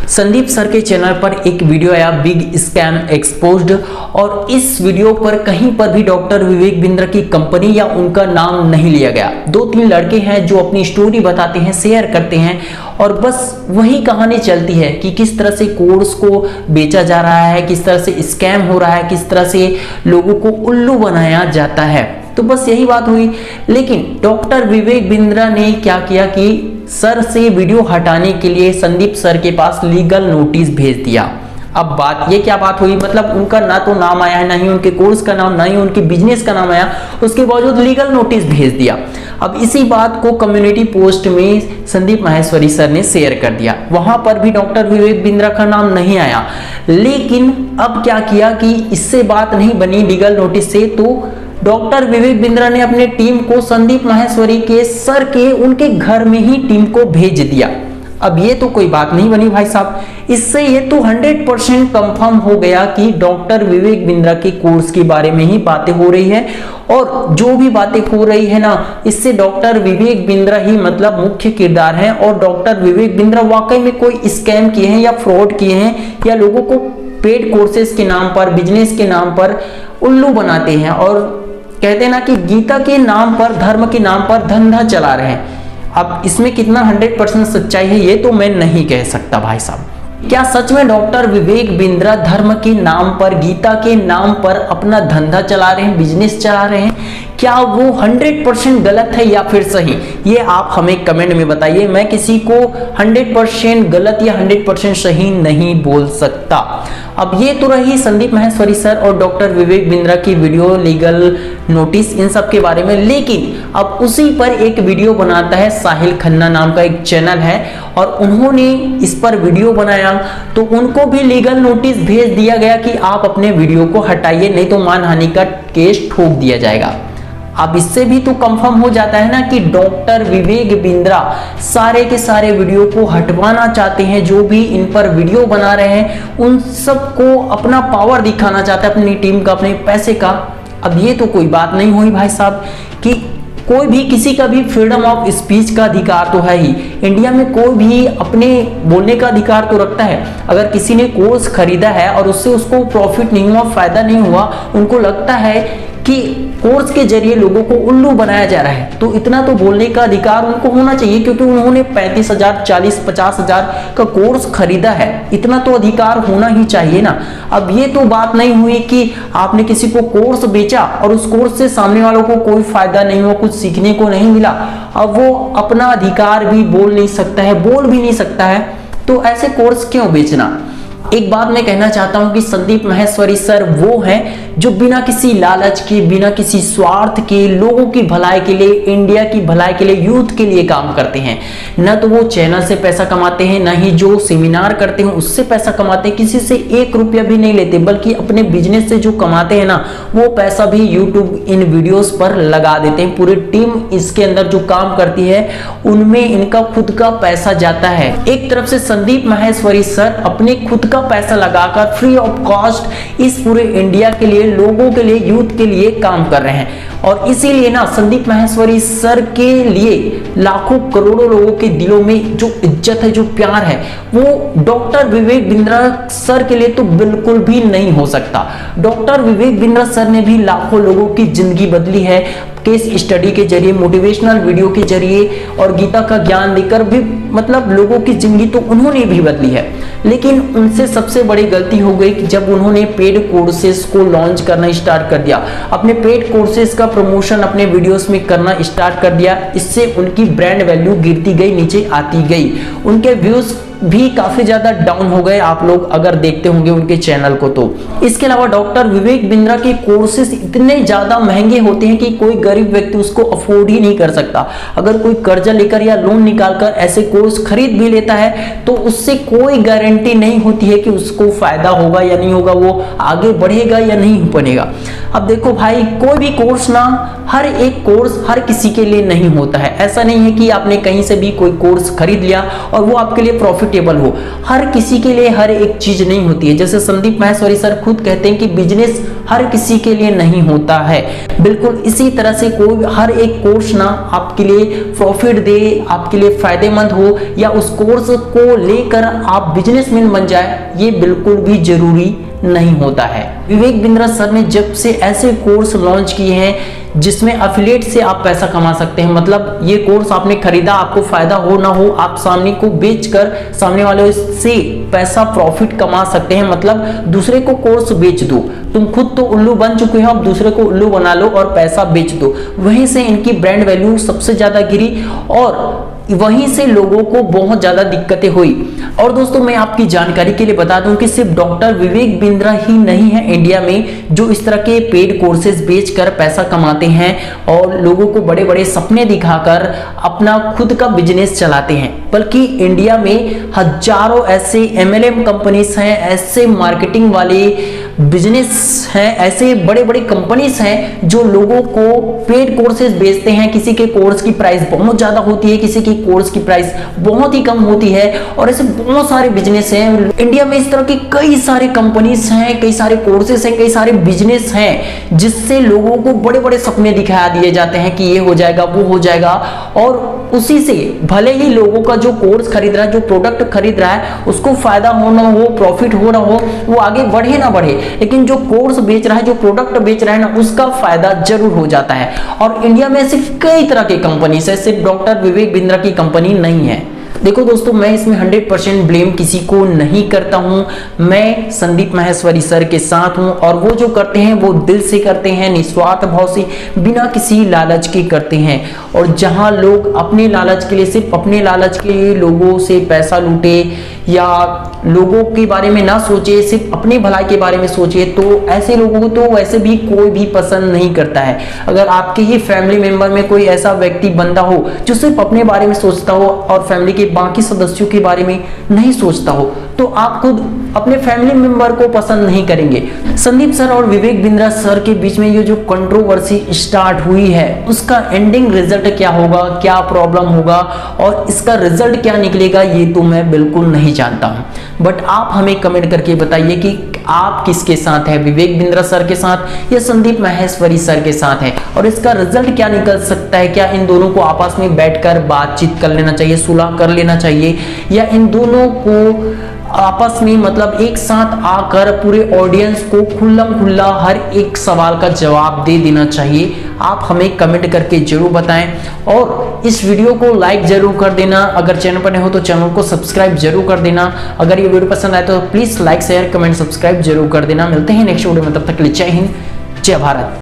Sandeep sir के channel पर एक वीडियो आया बिग स्कैम एक्सपोज्ड, और इस वीडियो पर कहीं पर भी डॉक्टर विवेक बिंद्रा की कंपनी या उनका नाम नहीं लिया गया। 2-3 लड़के हैं जो अपनी स्टोरी बताते हैं, शेयर करते हैं, और बस वही कहानी चलती है कि किस तरह से कोर्स को बेचा जा रहा है, किस तरह से स्कैम हो रहा है, किस तरह से लोगों को उल्लू बनाया जाता है। तो बस यही बात हुई। लेकिन डॉक्टर विवेक बिंद्रा ने क्या किया कि सर से वीडियो हटाने के लिए संदीप सर के पास लीगल नोटिस भेज दिया। अब बात ये क्या बात हुई, मतलब उनका ना तो नाम आया है, ना ही उनके कोर्स का नाम, ना ही उनके बिजनेस का नाम आया, उसके बावजूद लीगल नोटिस भेज दिया। अब इसी बात को कम्युनिटी पोस्ट में संदीप माहेश्वरी सर ने शेयर कर दिया। वहां पर भी डॉक्टर विवेक बिंद्रा का नाम नहीं आया। लेकिन अब क्या किया कि इससे बात नहीं बनी लीगल नोटिस से, तो डॉक्टर विवेक बिंद्रा ने अपने टीम को संदीप माहेश्वरी के सर के उनके घर में ही टीम को भेज दिया। अब ये तो कोई बात नहीं बनी भाई साहब। इससे ये तो 100% कंफर्म हो गया कि डॉक्टर विवेक बिंद्रा के कोर्स के बारे में ही बातें हो रही है, और जो भी बातें हो रही है ना, इससे डॉक्टर विवेक बिंद्रा ही मतलब मुख्य किरदार है, और डॉक्टर विवेक बिंद्रा वाकई में कोई स्कैम किए हैं या फ्रॉड किए हैं, या लोगों को पेड कोर्सेज के नाम पर, बिजनेस के नाम पर उल्लू बनाते हैं, और कहते हैं ना कि गीता के नाम पर, धर्म के नाम पर धंधा चला रहे हैं। अब इसमें कितना 100% सच्चाई है ये तो मैं नहीं कह सकता भाई साहब। क्या सच में डॉक्टर विवेक बिंद्रा धर्म के नाम पर, गीता के नाम पर अपना धंधा चला रहे हैं, बिजनेस चला रहे हैं? क्या वो 100% गलत है या फिर सही, ये आप हमें कमेंट में बताइए। मैं किसी को 100% गलत या 100% सही नहीं बोल सकता। अब ये तो रही संदीप माहेश्वरी सर और डॉक्टर विवेक बिंद्रा की वीडियो, लीगल नोटिस, इन सब के बारे में। लेकिन अब उसी पर एक वीडियो बनाता है साहिल खन्ना नाम का एक चैनल है, और उन्होंने इस पर वीडियो बनाया, तो उनको भी लीगल नोटिस भेज दिया गया कि आप अपने वीडियो को हटाइए, नहीं तो मानहानि का केस ठोक दिया जाएगा। अब इससे भी तो कंफर्म हो जाता है ना कि डॉक्टर विवेक बिंद्रा सारे के सारे वीडियो को हटवाना चाहते हैं। जो भी इन पर वीडियो बना रहे हैं उन सबको अपना पावर दिखाना चाहते हैं, अपनी टीम का, अपने पैसे का। अब ये तो कोई बात नहीं हुई भाई साहब कि कोई भी, किसी का भी फ्रीडम ऑफ स्पीच का अधिकार तो है ही। इंडिया में कोई भी अपने बोलने का अधिकार तो रखता है। अगर किसी ने कोर्स खरीदा है और उससे उसको प्रॉफिट नहीं हुआ, फायदा नहीं हुआ, उनको लगता है कि कोर्स के जरिए लोगों को उल्लू बनाया जा रहा है, तो इतना तो बोलने का अधिकार उनको होना चाहिए, क्योंकि उन्होंने 35,000, 40, 50,000 का कोर्स खरीदा है। इतना तो अधिकार होना ही चाहिए ना। अब ये तो बात नहीं हुई कि आपने किसी को कोर्स बेचा और उस कोर्स से सामने वालों को कोई फायदा नहीं हुआ, कुछ सीखने को नहीं मिला। अब वो अपना अधिकार भी बोल नहीं सकता है, बोल भी नहीं सकता है, तो ऐसे कोर्स क्यों बेचना? एक बात मैं कहना चाहता हूं कि संदीप माहेश्वरी सर वो हैं जो बिना किसी लालच के, बिना किसी स्वार्थ के, लोगों की भलाई के लिए, इंडिया की भलाई के लिए, यूथ के लिए काम करते हैं। न तो वो चैनल से पैसा कमाते हैं, न ही जो सेमिनार करते हैं उससे पैसा कमाते हैं, किसी से 1 रुपया भी नहीं लेते, बल्कि अपने बिजनेस से जो कमाते हैं ना, वो पैसा भी यूट्यूब इन वीडियोस पर लगा देते हैं। पूरी टीम इसके अंदर जो काम करती है उनमें इनका खुद का पैसा जाता है। एक तरफ से संदीप माहेश्वरी सर अपने खुद का पैसा लगाकर फ्री ऑफ कॉस्ट इस पूरे इंडिया के लिए, लोगों के लिए, यूथ के लिए काम कर रहे हैं, और इसीलिए ना संदीप माहेश्वरी सर के लिए लाखों करोड़ों लोगों के दिलों में जो इज्जत है, जो प्यार है, वो डॉक्टर विवेक बिंद्रा सर के लिए तो बिल्कुल भी नहीं हो सकता। डॉक्टर विवेक बिंद्रा सर ने भी लाखों लोगों की जिंदगी बदली है, केस स्टडी के जरिए, मोटिवेशनल वीडियो के जरिए, और गीता का ज्ञान देकर भी मतलब लोगों की जिंदगी तो उन्होंने भी बदली है। लेकिन उनसे सबसे बड़ी गलती हो गई कि जब उन्होंने पेड कोर्सेज को लॉन्च करना स्टार्ट कर दिया, अपने पेड कोर्सेज का प्रमोशन अपने वीडियोस में करना स्टार्ट कर दिया। इससे उनकी ब्रांड वैल्यू गिरती गई, नीचे आती गई, उनके व्यूज भी काफी ज्यादा डाउन हो गए। आप लोग अगर देखते होंगे उनके चैनल को तो। इसके अलावा डॉक्टर विवेक बिंद्रा के कोर्सेज इतने ज्यादा महंगे होते हैं कि कोई गरीब व्यक्ति उसको अफोर्ड ही नहीं कर सकता। अगर कोई कर्जा लेकर या लोन निकालकर ऐसे कोर्स खरीद भी लेता है तो उससे कोई गारंटी नहीं होती है कि उसको फायदा होगा या नहीं होगा, वो आगे बढ़ेगा या नहीं बनेगा। अब देखो भाई, कोई भी कोर्स ना, हर एक कोर्स हर किसी के लिए नहीं होता है। ऐसा नहीं है कि आपने कहीं से भी कोई कोर्स खरीद लिया और वो आपके लिए प्रॉफिट प्रॉफिटेबल हो। हर किसी के लिए हर एक चीज नहीं होती है। जैसे संदीप माहेश्वरी सर खुद कहते हैं कि बिजनेस हर किसी के लिए नहीं होता है। बिल्कुल इसी तरह से कोई हर एक कोर्स ना आपके लिए प्रॉफिट दे, आपके लिए फायदेमंद हो, या उस कोर्स को लेकर आप बिजनेसमैन बन जाए, ये बिल्कुल भी जरूरी नहीं होता है। विवेक बिंद्रा सर ने जब से ऐसे कोर्स लॉन्च किए हैं जिसमें एफिलिएट से आप पैसा कमा सकते हैं, मतलब ये कोर्स आपने खरीदा, आपको फायदा हो ना हो, आप सामने को बेचकर सामने वाले से पैसा प्रॉफिट कमा सकते हैं। मतलब दूसरे को कोर्स बेच दो, तुम खुद तो उल्लू बन चुके हो, अब दूसरे को उल्लू बना लो और पैसा बेच दो। वहीं से इनकी ब्रांड वैल्यू सबसे ज्यादा गिरी और वहीं से लोगों को बहुत ज्यादा दिक्कतें हुई। और दोस्तों मैं आपकी जानकारी के लिए बता दूं कि सिर्फ डॉक्टर विवेक बिंद्रा ही नहीं है इंडिया में जो इस तरह के पेड कोर्सेज बेचकर पैसा कमाते हैं और लोगों को बड़े बड़े सपने दिखाकर अपना खुद का बिजनेस चलाते हैं। बल्कि इंडिया में हजारों ऐसे MLM कंपनीज हैं, ऐसे मार्केटिंग वाले बिजनेस हैं, ऐसे बड़े बड़े कंपनीज हैं जो लोगों को पेड कोर्सेज बेचते हैं। किसी के कोर्स की प्राइस बहुत ज्यादा होती है, किसी की कोर्स की प्राइस बहुत ही कम होती है, और ऐसे बहुत सारे बिजनेस हैं इंडिया में। इस तरह की कई सारे कंपनीज हैं, कई सारे कोर्सेज हैं, कई सारे बिजनेस हैं जिससे लोगों को बड़े बड़े सपने दिखा दिए जाते हैं कि ये हो जाएगा, वो हो जाएगा, और उसी से भले ही लोगों का जो कोर्स खरीद रहा है, जो प्रोडक्ट खरीद रहा है, उसको फायदा हो ना हो, प्रॉफिट हो ना हो, वो आगे बढ़े ना बढ़े, लेकिन जो कोर्स बेच रहा है, जो प्रोडक्ट बेच रहा है ना, उसका फायदा जरूर हो जाता है। और इंडिया में सिर्फ कई तरह के कंपनी है, सिर्फ डॉक्टर विवेक बिंद्रा की कंपनी नहीं है। देखो दोस्तों, मैं इसमें 100% ब्लेम किसी को नहीं करता हूं। मैं संदीप माहेश्वरी सर के साथ हूं और वो जो करते हैं वो दिल से करते हैं, निस्वार्थ भाव से, बिना किसी लालच के करते हैं। और जहां लोग अपने लालच के लिए, सिर्फ अपने लालच के लिए लोगों से पैसा लूटे या लोगों के बारे में ना सोचे, सिर्फ अपने भलाई के बारे में सोचे, तो ऐसे लोगों को तो वैसे भी कोई भी पसंद नहीं करता है। अगर आपके ही फैमिली मेंबर में कोई ऐसा व्यक्ति बंदा हो जो सिर्फ अपने बारे में सोचता हो और फैमिली के बाकी सदस्यों के बारे में नहीं सोचता हो, तो आप खुद अपने फैमिली मेंबर को पसंद नहीं करेंगे। संदीप सर और विवेक बिंद्रा सर के बीच में ये जो कंट्रोवर्सी स्टार्ट हुई है, उसका एंडिंग रिजल्ट क्या होगा, क्या प्रॉब्लम होगा और इसका रिजल्ट क्या निकलेगा, ये तो मैं बिल्कुल नहीं जानता हूं। बट आप हमें कमेंट करके बताइए कि आप किसके साथ है, विवेक बिंद्रा सर के साथ या संदीप माहेश्वरी सर के साथ है, और इसका रिजल्ट क्या निकल सकता है। क्या इन दोनों को आपस में बैठकर बातचीत कर लेना चाहिए, सुलह कर लेना चाहिए, या इन दोनों को आपस में मतलब एक साथ आकर पूरे ऑडियंस को खुल्लम खुल्ला हर एक सवाल का जवाब दे देना चाहिए। आप हमें कमेंट करके जरूर बताएं और इस वीडियो को लाइक जरूर कर देना। अगर चैनल पर नए हो तो चैनल को सब्सक्राइब जरूर कर देना। अगर ये वीडियो पसंद आए तो please like share comment subscribe जरूर कर देना। मिलते हैं नेक्स्ट वीडियो में, तब तक के लिए जय हिंद, जय भारत।